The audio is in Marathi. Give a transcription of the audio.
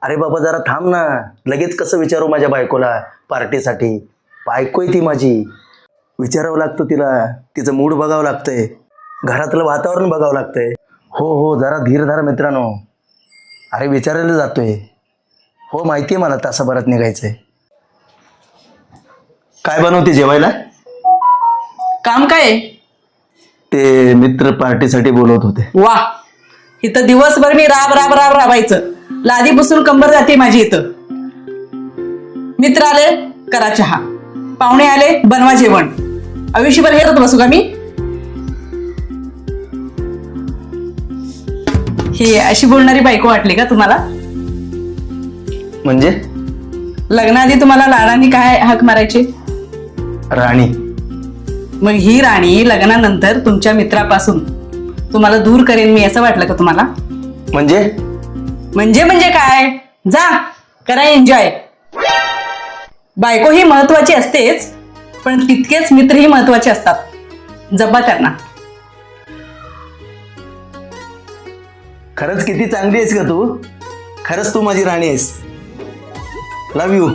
अरे बाबा जरा थांब ना, लगेच कसं विचारू माझ्या बायकोला पार्टीसाठी? बायको आहे ती माझी, विचारावं लागतं तिला, तिचं मूड बघावं लागतंय, घरातलं वातावरण बघावं लागतंय. हो हो, जरा धीर धरा मित्रांनो. अरे विचारायला जातोय. हो माहिती आहे मला, तासाभरात निघायचंय. काय बनवते जेवायला? काम काय आहे? ते मित्र पार्टीसाठी बोलवत होते. वा, इथं दिवसभर मी राब राब राब राबायचं, लादी बसून कंबर जाते माझी. इथं मित्र आले करा चहा, पाहुणे आले बनवा जेवण. आयुष्यभर हे करत बसू का मी? ही अशी बोलणारी बायको वाटली का तुम्हाला? म्हणजे लग्नाआधी तुम्हाला लाडांनी काय हाक मारायचे? राणी. मग ही राणी लग्नानंतर तुमच्या मित्रापासून तुम्हाला दूर करेन मी, असं वाटलं का तुम्हाला? म्हणजे म्हणजे काय? जा करा एन्जॉय. बायको ही महत्वाची असतेच, पण तितकेच मित्रही महत्वाचे असतात. जपा त्यांना. खरंच किती चांगली आहेस का तू? खरंच तू माझी राणी आहेस. Love you.